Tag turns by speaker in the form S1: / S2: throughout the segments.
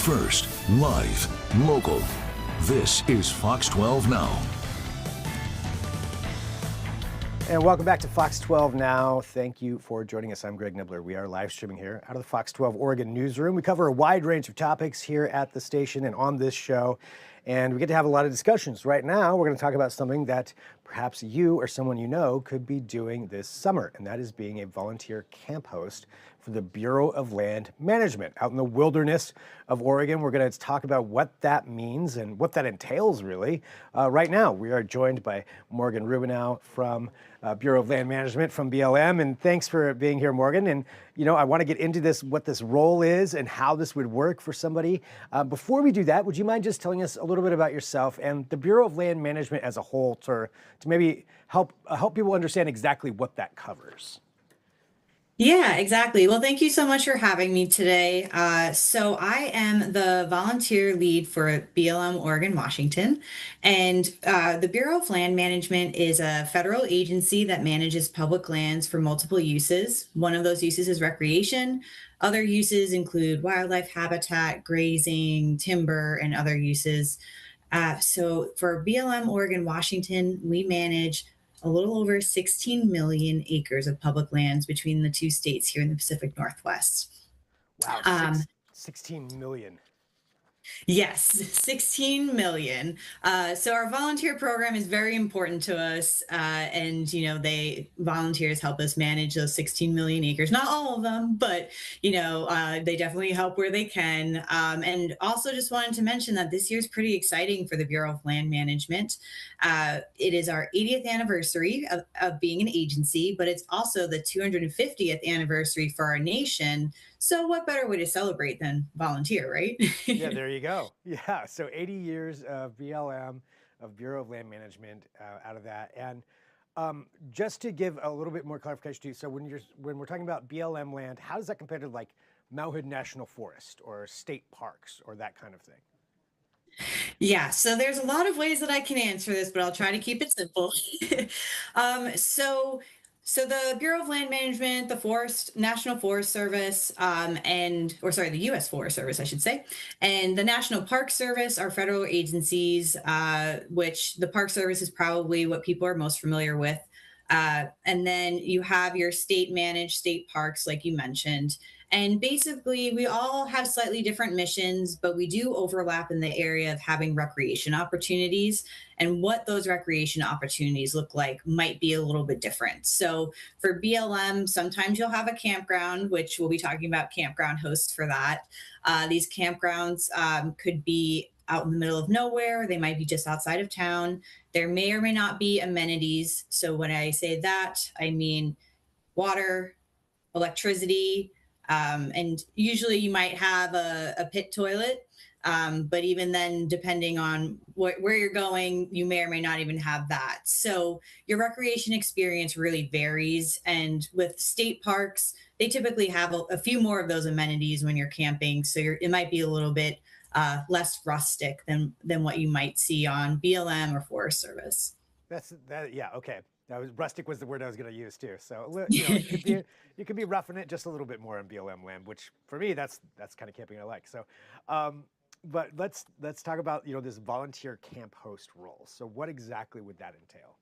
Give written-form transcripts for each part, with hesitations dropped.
S1: First, live, local. This is Fox 12 Now.
S2: And welcome back to Fox 12 Now. Thank you for joining us. I'm Greg Nibbler. We are live streaming here out of the Fox 12 Oregon newsroom. We cover a wide range of topics here at the station and on this show. And we get to have a lot of discussions. Right now, we're going to talk about something that perhaps you or someone you know could be doing this summer, and that is being a volunteer camp host for the Bureau of Land Management out in the wilderness of Oregon. We're going to talk about what that means and what that entails, really. Right now, we are joined by Morgan Rubinow from Bureau of Land Management from BLM, and thanks for being here, Morgan. And you know, I want to get into this, what this role is and how this would work for somebody. Before we do that, would you mind just telling us a little bit about yourself and the Bureau of Land Management as a whole, to maybe help people understand exactly what that covers?
S3: Yeah, exactly. Well, thank you so much for having me today. So I am the volunteer lead for BLM Oregon, Washington. And the Bureau of Land Management is a federal agency that manages public lands for multiple uses. One of those uses is recreation. Other uses include wildlife habitat, grazing, timber, and other uses. So for BLM Oregon, Washington, we manage a little over 16 million acres of public lands between the two states here in the Pacific Northwest.
S2: Wow, 16 million.
S3: Yes, 16 million. So our volunteer program is very important to us. And, you know, volunteers help us manage those 16 million acres, not all of them, but, you know, they definitely help where they can. And also just wanted to mention that this year is pretty exciting for the Bureau of Land Management. It is our 80th anniversary of being an agency, but it's also the 250th anniversary for our nation. So what better way to celebrate than volunteer, right?
S2: Yeah, there you go. Yeah, so 80 years of BLM, of Bureau of Land Management out of that. And just to give a little bit more clarification to you, so when we're talking about BLM land, how does that compare to like Mount Hood National Forest or state parks or that kind of thing?
S3: Yeah, so there's a lot of ways that I can answer this, but I'll try to keep it simple. So the Bureau of Land Management, the National Forest Service, the U.S. Forest Service, I should say, and the National Park Service are federal agencies, which the Park Service is probably what people are most familiar with. And then you have your state-managed state parks, like you mentioned. And basically, we all have slightly different missions, but we do overlap in the area of having recreation opportunities. And what those recreation opportunities look like might be a little bit different. So for BLM, sometimes you'll have a campground, which we'll be talking about campground hosts for that. These campgrounds could be out in the middle of nowhere. They might be just outside of town. There may or may not be amenities. So when I say that, I mean water, electricity, and usually you might have a pit toilet. But even then, depending on where you're going, you may or may not even have that. So your recreation experience really varies. And with state parks, they typically have a few more of those amenities when you're camping. So it might be a little bit less rustic than what you might see on BLM or Forest Service.
S2: Yeah, okay. Rustic was the word I was going to use too. So you know, you could be roughing it just a little bit more on BLM land, which for me that's kind of camping I like. So, but let's talk about this volunteer camp host role. So what exactly would that entail?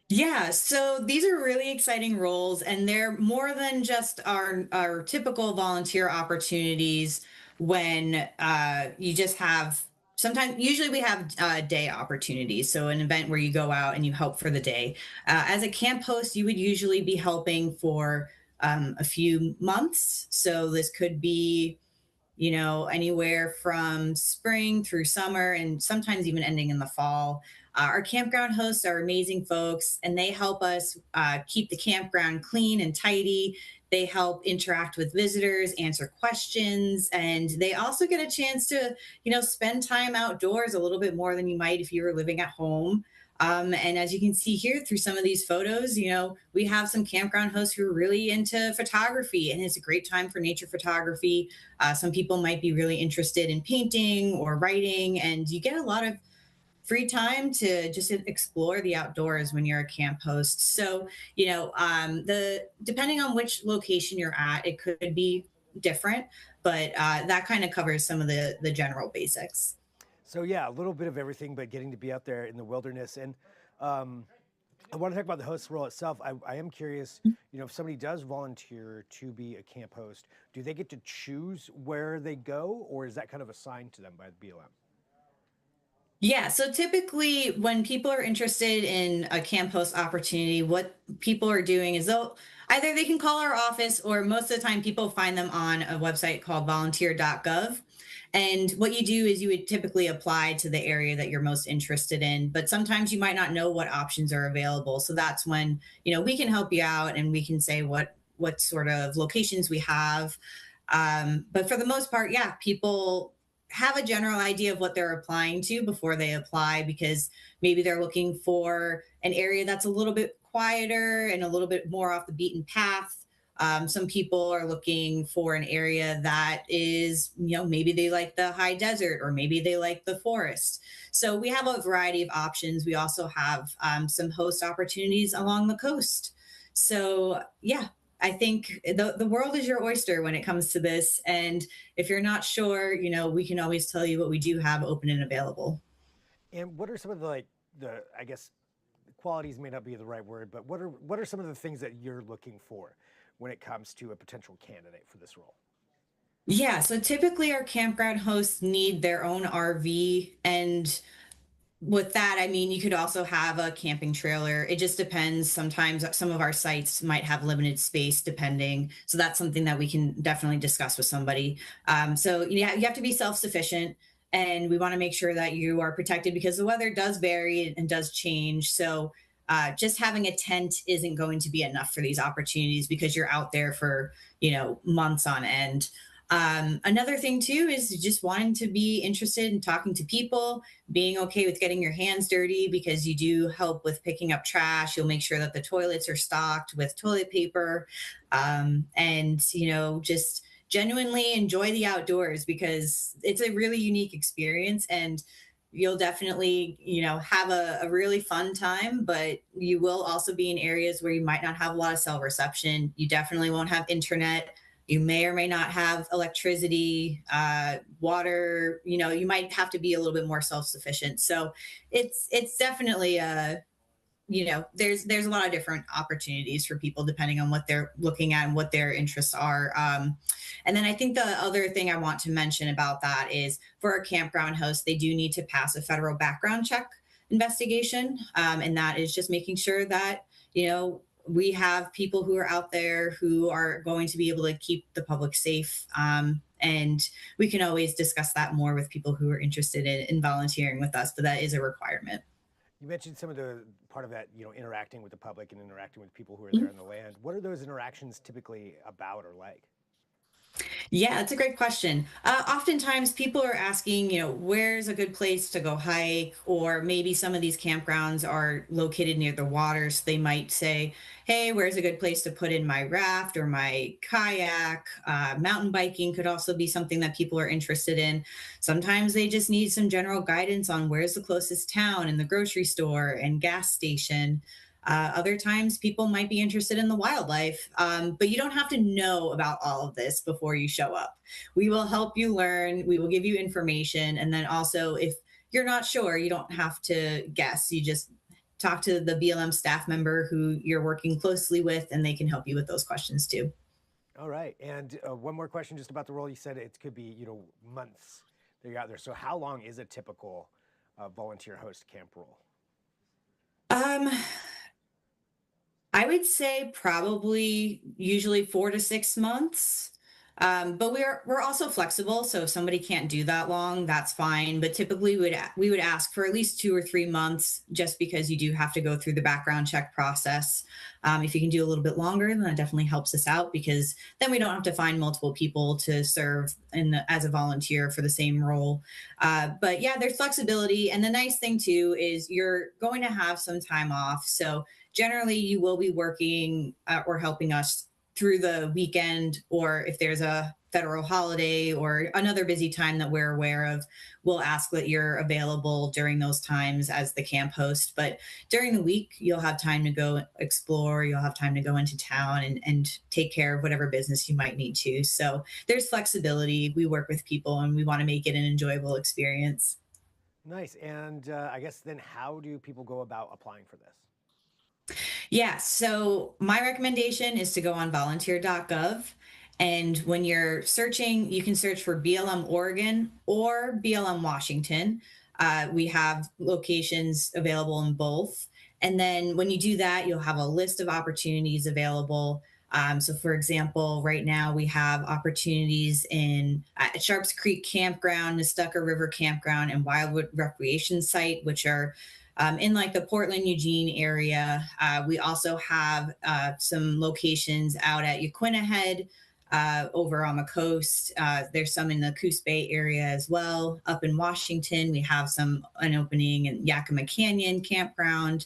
S3: Yeah, so these are really exciting roles, and they're more than just our typical volunteer opportunities when you just have usually we have day opportunities. So an event where you go out and you help for the day. As a camp host, you would usually be helping for a few months. So this could be anywhere from spring through summer and sometimes even ending in the fall. Our campground hosts are amazing folks, and they help us keep the campground clean and tidy. They help interact with visitors, answer questions, and they also get a chance to, spend time outdoors a little bit more than you might if you were living at home. And as you can see here through some of these photos, we have some campground hosts who are really into photography, and it's a great time for nature photography. Some people might be really interested in painting or writing, and you get a lot of free time to just explore the outdoors when you're a camp host. So, depending on which location you're at, it could be different, but that kind of covers some of the general basics.
S2: So yeah, a little bit of everything, but getting to be out there in the wilderness. And um, I want to talk about the host role itself. I am curious, if somebody does volunteer to be a camp host, do they get to choose where they go, or is that kind of assigned to them by the BLM?
S3: Yeah, so typically when people are interested in a camp host opportunity, what people are doing is they can call our office, or most of the time people find them on a website called volunteer.gov. And what you do is you would typically apply to the area that you're most interested in, but sometimes you might not know what options are available. So that's when, we can help you out and we can say what sort of locations we have. But for the most part, yeah, people have a general idea of what they're applying to before they apply, because maybe they're looking for an area that's a little bit quieter and a little bit more off the beaten path. Some people are looking for an area that is, maybe they like the high desert, or maybe they like the forest. So we have a variety of options. We also have some host opportunities along the coast. So yeah, I think the world is your oyster when it comes to this. And if you're not sure, we can always tell you what we do have open and available.
S2: And what are some of the I guess qualities may not be the right word, but what are some of the things that you're looking for when it comes to a potential candidate for this role?
S3: Yeah, so typically our campground hosts need their own RV, and with that, I mean, you could also have a camping trailer. It just depends. Sometimes some of our sites might have limited space, depending. So that's something that we can definitely discuss with somebody. So yeah, you have to be self-sufficient, and we want to make sure that you are protected because the weather does vary and does change. So just having a tent isn't going to be enough for these opportunities because you're out there for months on end. Another thing too is just wanting to be interested in talking to people, being okay with getting your hands dirty because you do help with picking up trash. You'll make sure that the toilets are stocked with toilet paper, and just genuinely enjoy the outdoors because it's a really unique experience, and you'll definitely have a really fun time. But you will also be in areas where you might not have a lot of cell reception. You definitely won't have internet. You may or may not have electricity, water. You might have to be a little bit more self-sufficient. So it's definitely there's a lot of different opportunities for people depending on what they're looking at and what their interests are. And then I think the other thing I want to mention about that is for a campground host, they do need to pass a federal background check investigation, and that is just making sure that we have people who are out there who are going to be able to keep the public safe. And we can always discuss that more with people who are interested in volunteering with us, but that is a requirement.
S2: You mentioned some of the part of that, interacting with the public and interacting with people who are there on the land. What are those interactions typically about or like?
S3: Yeah, that's a great question. Oftentimes, people are asking, where's a good place to go hike? Or maybe some of these campgrounds are located near the water. So they might say, hey, where's a good place to put in my raft or my kayak? Mountain biking could also be something that people are interested in. Sometimes they just need some general guidance on where's the closest town and the grocery store and gas station. Other times, people might be interested in the wildlife, but you don't have to know about all of this before you show up. We will help you learn, we will give you information. And then also, if you're not sure, you don't have to guess. You just talk to the BLM staff member who you're working closely with, and they can help you with those questions too.
S2: All right. And one more question just about the role. You said it could be, months that you're out there. So how long is a typical volunteer host camp role?
S3: Um, I would say probably usually 4 to 6 months. But we're also flexible, so if somebody can't do that long, that's fine. But typically, we would ask for at least 2 or 3 months, just because you do have to go through the background check process. If you can do a little bit longer, then that definitely helps us out because then we don't have to find multiple people to serve as a volunteer for the same role. But yeah, there's flexibility, and the nice thing too is you're going to have some time off, so generally you will be working or helping us through the weekend, or if there's a federal holiday or another busy time that we're aware of, we'll ask that you're available during those times as the camp host. But during the week, you'll have time to go explore, you'll have time to go into town and take care of whatever business you might need to. So there's flexibility. We work with people and we want to make it an enjoyable experience.
S2: Nice. And I guess then how do people go about applying for this?
S3: Yeah, so my recommendation is to go on volunteer.gov. And when you're searching, you can search for BLM Oregon or BLM Washington. We have locations available in both. And then when you do that, you'll have a list of opportunities available. So, for example, right now we have opportunities in Sharps Creek Campground, Nestucca River Campground, and Wildwood Recreation Site, which are in like the Portland, Eugene area. We also have some locations out at Yaquina Head over on the coast. There's some in the Coos Bay area as well. Up in Washington, we have an opening in Yakima Canyon Campground.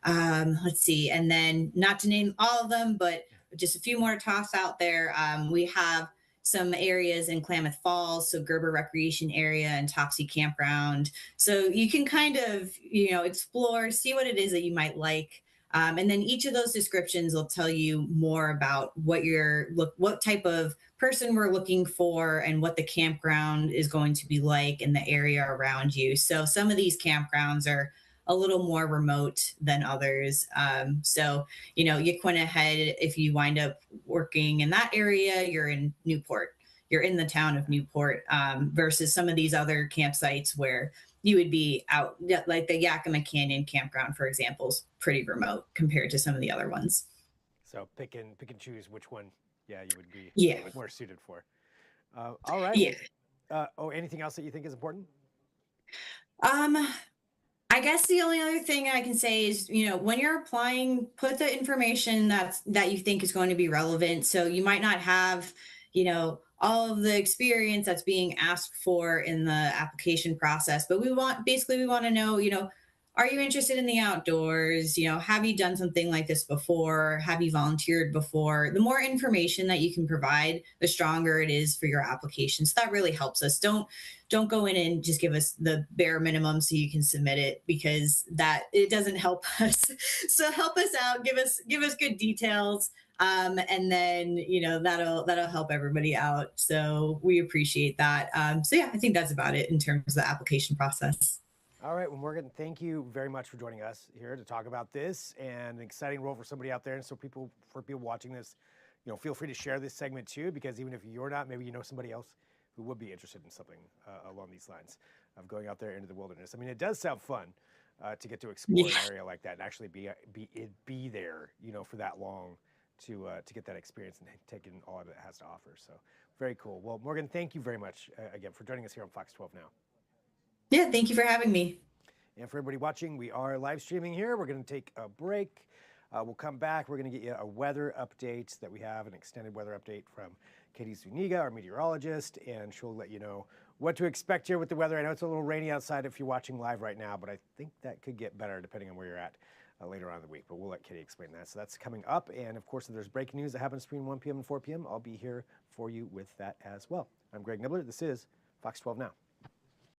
S3: Let's see, and then not to name all of them, but just a few more to toss out there. We have some areas in Klamath Falls, so Gerber Recreation Area and Topsy Campground. So you can kind of, explore, see what it is that you might like. And then each of those descriptions will tell you more about what type of person we're looking for and what the campground is going to be like in the area around you. So some of these campgrounds are a little more remote than others. Yaquina Head, if you wind up working in that area, you're in Newport. You're in the town of Newport versus some of these other campsites where you would be out, like the Yakima Canyon campground, for example, is pretty remote compared to some of the other ones.
S2: So pick and choose which one, you would be more suited for. All right.
S3: Yeah.
S2: Anything else that you think is important?
S3: I guess the only other thing I can say is, when you're applying, put the information that you think is going to be relevant. So you might not have, all of the experience that's being asked for in the application process, but we want to know, are you interested in the outdoors? Have you done something like this before? Have you volunteered before? The more information that you can provide, the stronger it is for your application. So that really helps us. Don't go in and just give us the bare minimum so you can submit it, because it doesn't help us. So help us out, give us good details. And then, that'll help everybody out. So we appreciate that. I think that's about it in terms of the application process.
S2: All right, well, Morgan, thank you very much for joining us here to talk about this, and an exciting role for somebody out there. And so for people watching this, feel free to share this segment too, because even if you're not, maybe you know somebody else who would be interested in something along these lines of going out there into the wilderness. I mean, it does sound fun to get to explore an area like that and actually be there, for that long to get that experience and take in all that it has to offer. So very cool. Well, Morgan, thank you very much again for joining us here on Fox 12 Now.
S3: Yeah, thank you for having me.
S2: And for everybody watching, we are live streaming here. We're going to take a break. We'll come back. We're going to get you a weather update that we have, an extended weather update from Katie Zuniga, our meteorologist, and she'll let you know what to expect here with the weather. I know it's a little rainy outside if you're watching live right now, but I think that could get better depending on where you're at later on in the week. But we'll let Katie explain that. So that's coming up. And of course, if there's breaking news that happens between 1 p.m. and 4 p.m., I'll be here for you with that as well. I'm Greg Nibbler. This is Fox 12 Now.